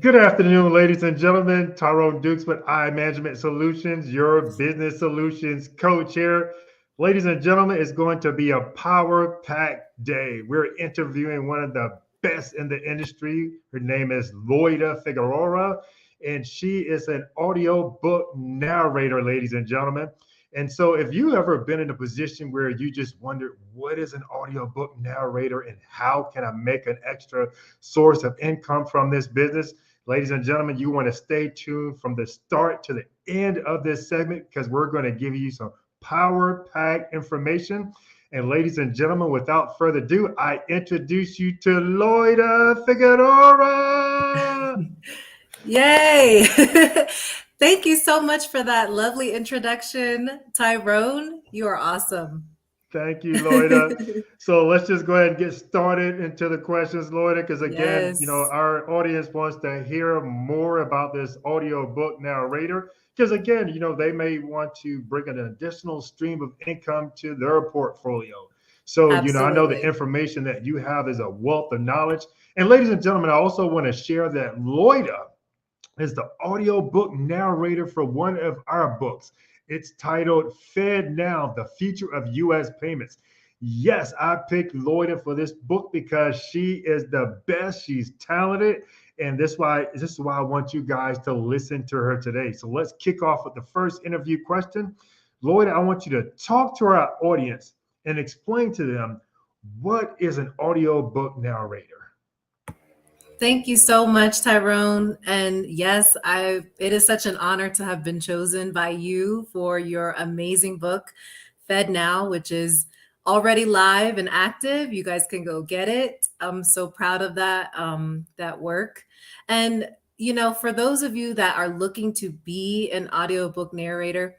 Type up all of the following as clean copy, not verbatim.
Good afternoon, ladies and gentlemen. Tyrone Dukes with I Management Solutions, your business solutions coach here. Ladies and gentlemen, it's going to be a power packed day. We're interviewing one of the best in the industry. Her name is Loida Figueroa, and she is an audiobook narrator, ladies and gentlemen. And so, if you ever been in a position where you just wondered, what is an audiobook narrator and how can I make an extra source of income from this business? Ladies and gentlemen, you want to stay tuned from the start to the end of this segment because we're going to give you some power packed information. And ladies and gentlemen, without further ado, I introduce you to Loida Figueroa. Yay! Thank you so much for that lovely introduction, Tyrone. You are awesome. Thank you, Loida. So let's just go ahead and get started into the questions, Loida, because again, Yes, our audience wants to hear more about this audiobook narrator. Because again, they may want to bring an additional stream of income to their portfolio. So, I know the absolutely. information that you have is a wealth of knowledge. And ladies and gentlemen, I also want to share that Loida is the audiobook narrator for one of our books. It's titled Fed Now, The Future of U.S. Payments. Yes, I picked Loida for this book because she is the best. She's talented. And this is why I want you guys to listen to her today. So let's kick off with the first interview question. Loida, I want you to talk to our audience and explain to them what is an audiobook narrator. Thank you so much, Tyrone. And yes, it is such an honor to have been chosen by you for your amazing book, Fed Now, which is already live and active. You guys can go get it. I'm so proud of that work. And for those of you that are looking to be an audiobook narrator,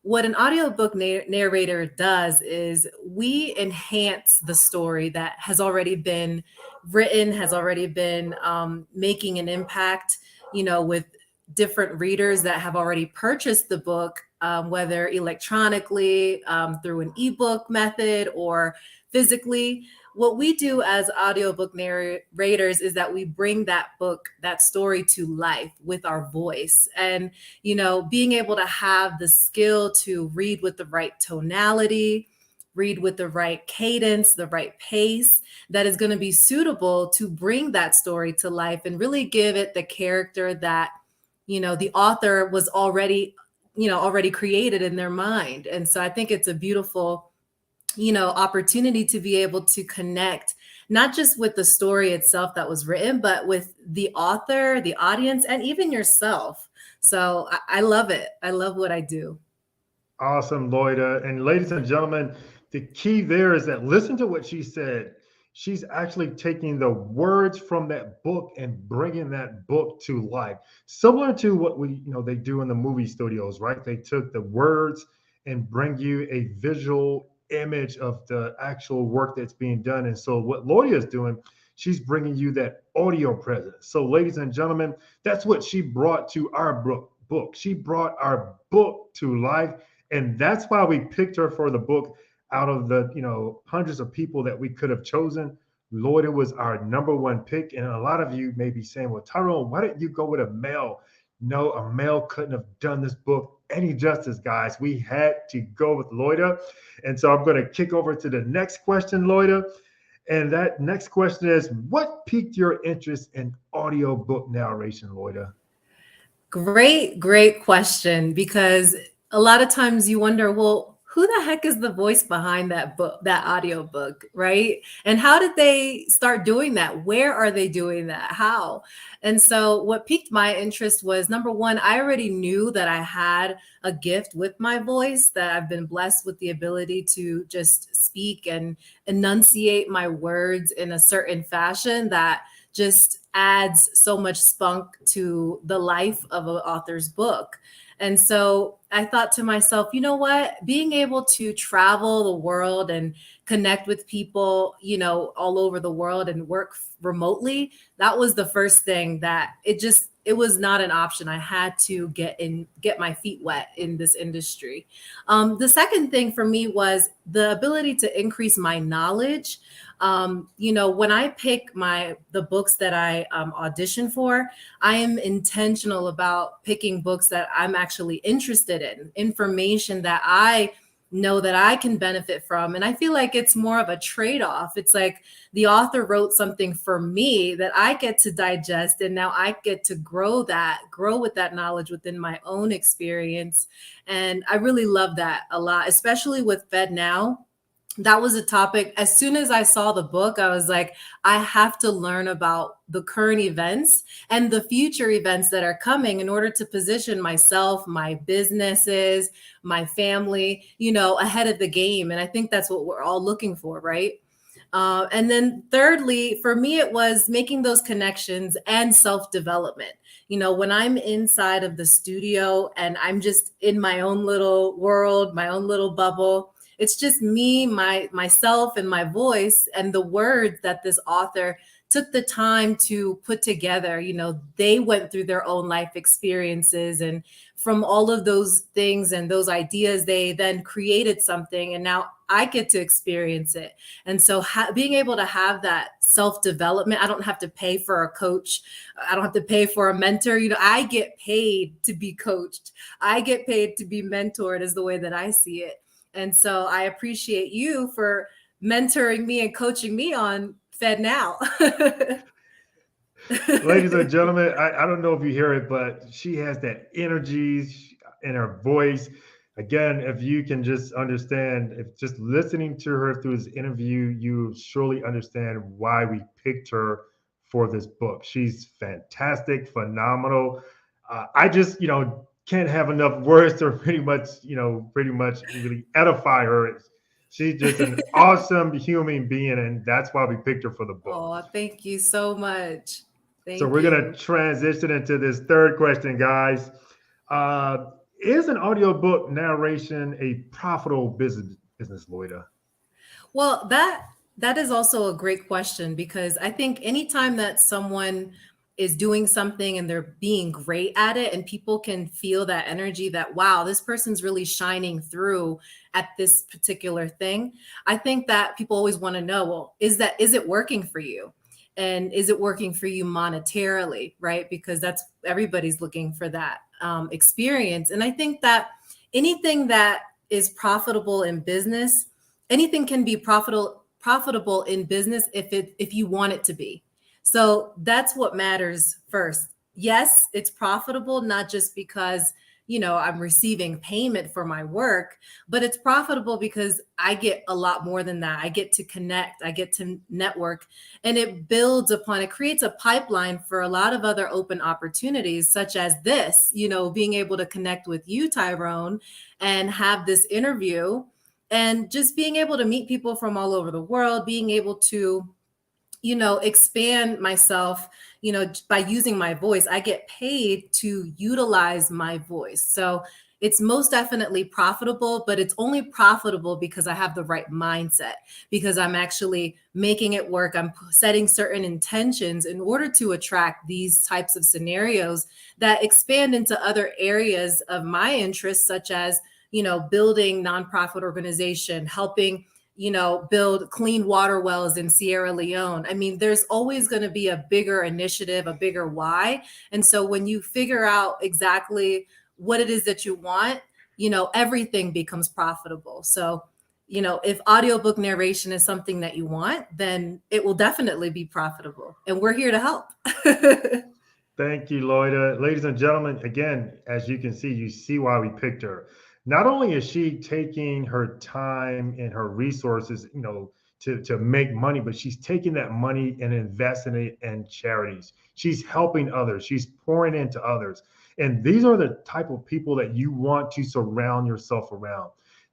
what an audiobook narrator does is we enhance the story that has already been written, has already been making an impact, with different readers that have already purchased the book, whether electronically, through an ebook method, or physically. What we do as audiobook narrators is that we bring that story to life with our voice. And being able to have the skill to read with the right tonality, read with the right cadence, the right pace that is going to be suitable to bring that story to life and really give it the character that, the author was already created in their mind. And so I think it's a beautiful, opportunity to be able to connect not just with the story itself that was written, but with the author, the audience, and even yourself. So I love it. I love what I do. Awesome, Loida. And ladies and gentlemen, the key there is that listen to what she said. She's actually taking the words from that book and bringing that book to life, similar to what they do in the movie studios, right? They took the words and bring you a visual image of the actual work that's being done. And so, what Loida is doing, she's bringing you that audio presence. So, ladies and gentlemen, that's what she brought to our book. She brought our book to life, and that's why we picked her for the book. Out of the hundreds of people that we could have chosen, Loida was our number one pick. And a lot of you may be saying, well, Tyrone, why didn't you go with a male? No, a male couldn't have done this book any justice, guys. We had to go with Loida. And so I'm going to kick over to the next question, Loida. And that next question is, what piqued your interest in audiobook narration, Loida? Great, great question. Because a lot of times you wonder, well, who the heck is the voice behind that book, that audio book, right? And how did they start doing that? Where are they doing that? How? And so what piqued my interest was, number one, I already knew that I had a gift with my voice, that I've been blessed with the ability to just speak and enunciate my words in a certain fashion that just adds so much spunk to the life of an author's book. And so I thought to myself, you know what? Being able to travel the world and connect with people, all over the world and work remotely, that was the first thing that it was not an option. I had to get my feet wet in this industry. The second thing for me was the ability to increase my knowledge. When I pick the books that I audition for, I am intentional about picking books that I'm actually interested in, information that I know that I can benefit from. And I feel like it's more of a trade-off. It's like the author wrote something for me that I get to digest, and now I get to grow with that knowledge within my own experience. And I really love that a lot, especially with Fed Now. That was a topic. As soon as I saw the book, I was like, I have to learn about the current events and the future events that are coming in order to position myself, my businesses, my family, ahead of the game. And I think that's what we're all looking for, right? And then thirdly, for me, it was making those connections and self-development. When I'm inside of the studio and I'm just in my own little world, my own little bubble, it's just me, myself, and my voice and the words that this author took the time to put together. They went through their own life experiences, and from all of those things and those ideas, they then created something, and now I get to experience it. And so being able to have that self-development, I don't have to pay for a coach. I don't have to pay for a mentor. I get paid to be coached. I get paid to be mentored, is the way that I see it. And so I appreciate you for mentoring me and coaching me on Fed Now. Ladies and gentlemen, I don't know if you hear it, but she has that energy in her voice. Again, if you can just understand, if just listening to her through this interview, you surely understand why we picked her for this book. She's fantastic, phenomenal. I just, can't have enough words to pretty much really edify her. She's just an awesome human being, and that's why we picked her for the book. Oh, thank you so much. So Thank we're going to you. transition into this third question, guys. Is an audiobook narration a profitable business, Loida? Well, that is also a great question, because I think anytime that someone is doing something and they're being great at it and people can feel that energy that, wow, this person's really shining through at this particular thing, I think that people always want to know, well, is it working for you? And is it working for you monetarily, right? Because that's, everybody's looking for that experience. And I think that anything that is profitable in business, anything can be profitable in business if you want it to be. So that's what matters first. Yes, it's profitable, not just because I'm receiving payment for my work, but it's profitable because I get a lot more than that. I get to connect, I get to network, and it builds upon, it creates a pipeline for a lot of other open opportunities, such as this, being able to connect with you, Tyrone, and have this interview, and just being able to meet people from all over the world, being able to expand myself, by using my voice. I get paid to utilize my voice. So it's most definitely profitable, but it's only profitable because I have the right mindset, because I'm actually making it work. I'm setting certain intentions in order to attract these types of scenarios that expand into other areas of my interests, such as, building nonprofit organization, helping build clean water wells in Sierra Leone. I mean, there's always going to be a bigger initiative, a bigger why. And so when you figure out exactly what it is that you want, everything becomes profitable. So, if audiobook narration is something that you want, then it will definitely be profitable. And we're here to help. Thank you, Loida. Ladies and gentlemen, again, as you can see, you see why we picked her. Not only is she taking her time and her resources, to make money, but she's taking that money and investing it in charities. She's helping others. She's pouring into others. And these are the type of people that you want to surround yourself around.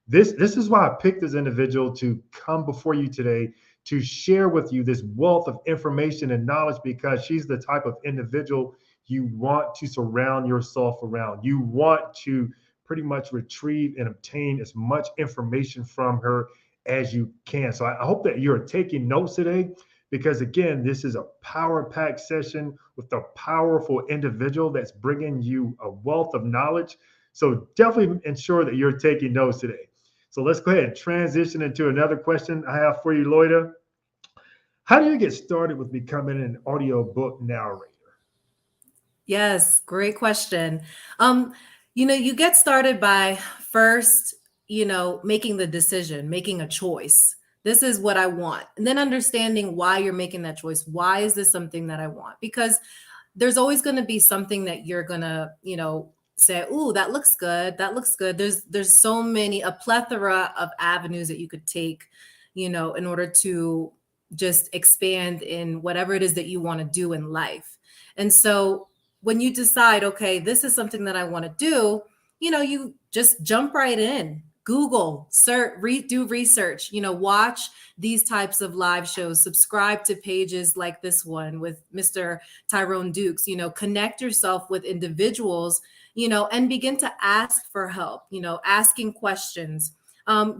This is why I picked this individual to come before you today to share with you this wealth of information and knowledge, because she's the type of individual you want to surround yourself around. You want to pretty much retrieve and obtain as much information from her as you can. So I hope that you're taking notes today, because again, this is a power-packed session with a powerful individual that's bringing you a wealth of knowledge. So definitely ensure that you're taking notes today. So let's go ahead and transition into another question I have for you, Loida. How do you get started with becoming an audiobook narrator? Yes, great question. Um, you get started by first, making the decision, making a choice. This is what I want. And then understanding why you're making that choice. Why is this something that I want? Because there's always going to be something that you're going to, say, "Ooh, that looks good. That looks good." There's so many, a plethora of avenues that you could take, in order to just expand in whatever it is that you want to do in life. And so when you decide, okay, this is something that I want to do, you just jump right in. Google, search, do research, watch these types of live shows, subscribe to pages like this one with Mr. Tyrone Dukes, connect yourself with individuals, and begin to ask for help, asking questions,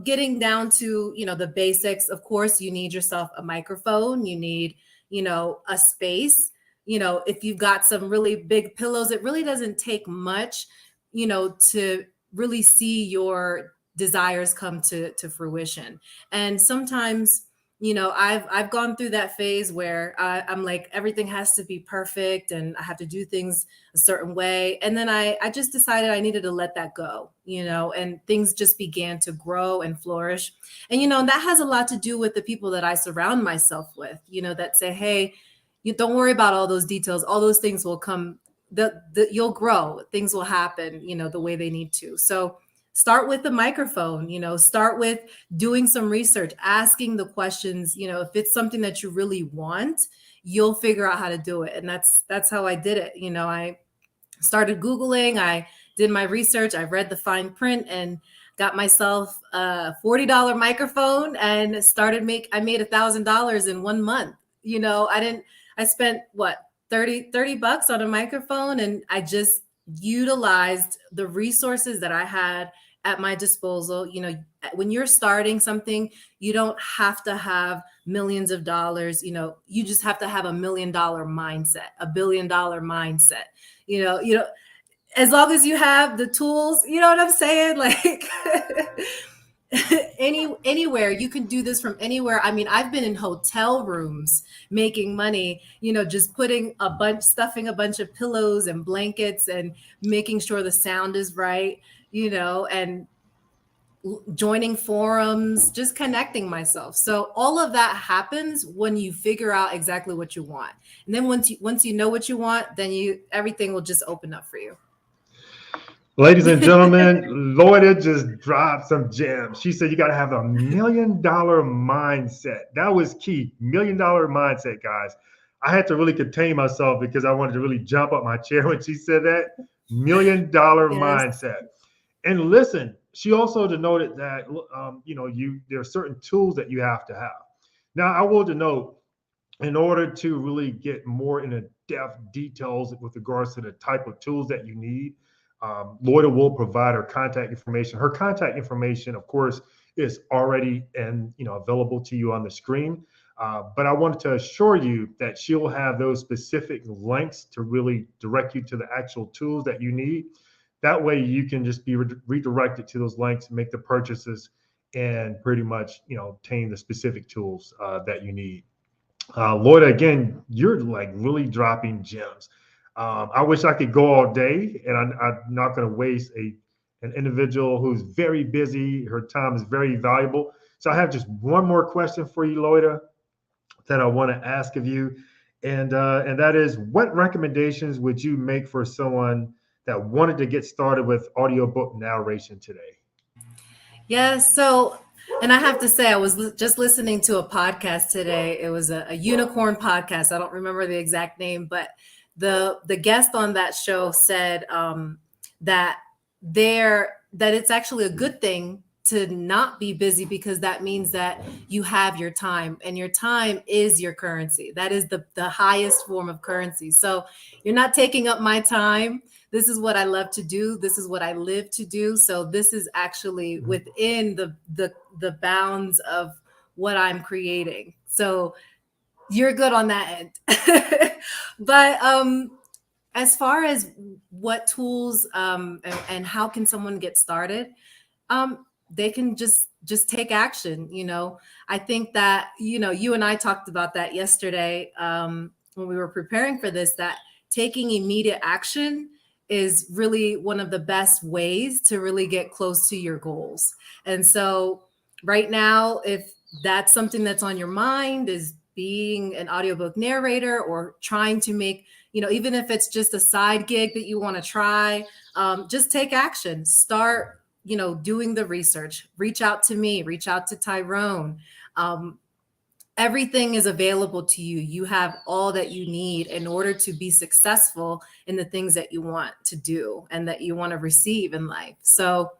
getting down to, the basics. Of course, you need yourself a microphone, you need, a space. If you've got some really big pillows, it really doesn't take much, to really see your desires come to fruition. And sometimes, I've gone through that phase where I'm like, everything has to be perfect and I have to do things a certain way. And then I just decided I needed to let that go, and things just began to grow and flourish. And, that has a lot to do with the people that I surround myself with, that say, hey, you don't worry about all those details. All those things will come, you'll grow, things will happen, the way they need to. So start with the microphone, start with doing some research, asking the questions, if it's something that you really want, you'll figure out how to do it. And that's how I did it. I started Googling, I did my research, I read the fine print and got myself a $40 microphone and I made $1,000 in 1 month. I spent what, 30 bucks on a microphone, and I just utilized the resources that I had at my disposal. When you're starting something, you don't have to have millions of dollars. You just have to have $1 million mindset, $1 billion mindset. As long as you have the tools, you know what I'm saying? Like anywhere you can do this, from anywhere. I mean, I've been in hotel rooms making money, just stuffing a bunch of pillows and blankets and making sure the sound is right, and joining forums, just connecting myself. So all of that happens when you figure out exactly what you want. And then once you know what you want, then everything will just open up for you. Ladies and gentlemen, Loida just dropped some gems. She said you got to have $1 million mindset. That was key. $1 million mindset, guys. I had to really contain myself because I wanted to really jump up my chair when she said that. $1 million Yes. mindset. And listen, she also denoted that there are certain tools that you have to have. Now, I will denote, in order to really get more into depth details with regards to the type of tools that you need, Loida will provide her contact information. Her contact information, of course, is already available to you on the screen. But I wanted to assure you that she'll have those specific links to really direct you to the actual tools that you need. That way, you can just be redirected to those links, make the purchases, and pretty much obtain the specific tools that you need. Loida, again, you're like really dropping gems. I wish I could go all day, and I'm not going to waste an individual who's very busy. Her time is very valuable. So I have just one more question for you, Loida, that I want to ask of you, and that is, what recommendations would you make for someone that wanted to get started with audiobook narration today? Yeah. So, and I have to say, I was just listening to a podcast today. It was a unicorn podcast. I don't remember the exact name, but the guest on that show said that that it's actually a good thing to not be busy, because that means that you have your time, and your time is your currency. That is the highest form of currency. So you're not taking up my time. This is what I love to do. This is what I live to do. So this is actually within the bounds of what I'm creating. So you're good on that end. But as far as what tools and how can someone get started, they can just take action. I think that, you and I talked about that yesterday, when we were preparing for this, that taking immediate action is really one of the best ways to really get close to your goals. And so right now, if that's something that's on your mind, is being an audiobook narrator, or trying to make, even if it's just a side gig that you want to try, just take action. Start, doing the research. Reach out to me, reach out to Tyrone. Everything is available to you. You have all that you need in order to be successful in the things that you want to do and that you want to receive in life. So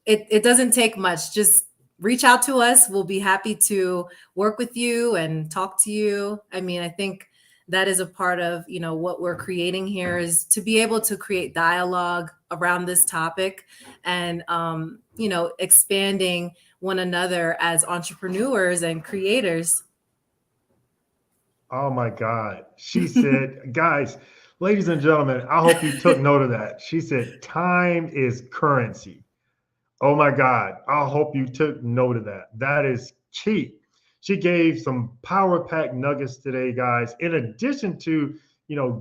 it doesn't take much. Just reach out to us. We'll be happy to work with you and talk to you. I mean, I think that is a part of, what we're creating here, is to be able to create dialogue around this topic, and, expanding one another as entrepreneurs and creators. Oh my God. She said, guys, ladies and gentlemen, I hope you took note of that. She said, time is currency. Oh my God. I hope you took note of that. That is key. She gave some power pack nuggets today, guys, in addition to,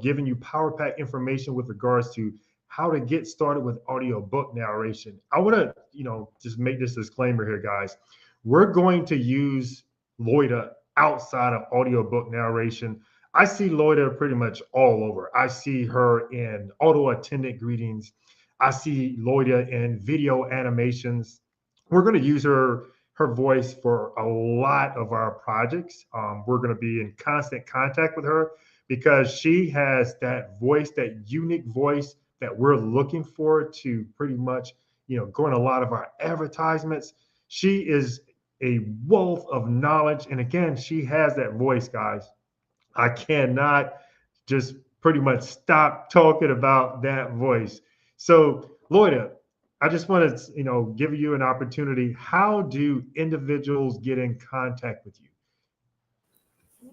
giving you power pack information with regards to how to get started with audiobook narration. I want to, just make this disclaimer here, guys. We're going to use Loida outside of audiobook narration. I see Loida pretty much all over. I see her in auto attendant greetings. I see Loida in video animations. We're going to use her voice for a lot of our projects. We're going to be in constant contact with her because she has that voice, that unique voice that we're looking for to pretty much, go in a lot of our advertisements. She is a wealth of knowledge. And again, she has that voice, guys. I cannot just pretty much stop talking about that voice. So, Loida, I just want to, give you an opportunity. How do individuals get in contact with you?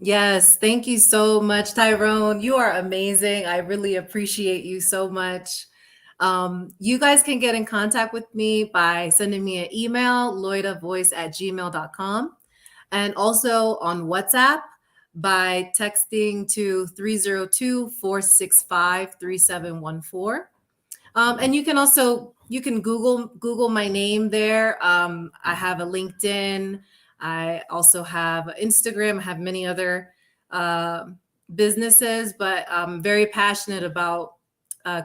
Yes, thank you so much, Tyrone. You are amazing. I really appreciate you so much. You guys can get in contact with me by sending me an email, loidavoice@gmail.com, and also on WhatsApp by texting to 302-465-3714. And you can Google my name there. I have a LinkedIn. I also have Instagram. I have many other uh, businesses, but I'm very passionate about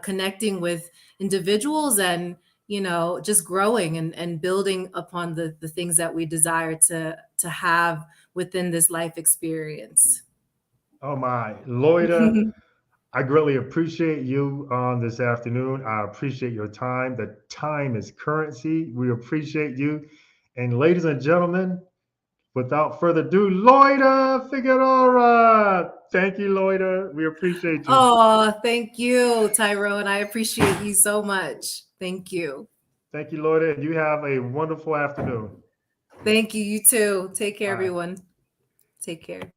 connecting with individuals, and just growing and building upon the things that we desire to have within this life experience. Oh my, Loida, I greatly appreciate you on this afternoon. I appreciate your time. The time is currency. We appreciate you. And ladies and gentlemen, without further ado, Loida Figueroa. Thank you, Loida. We appreciate you. Oh, thank you, Tyrone. I appreciate you so much. Thank you. Thank you, Loida. And you have a wonderful afternoon. Thank you. You too. Take care, Bye. everyone. Take care.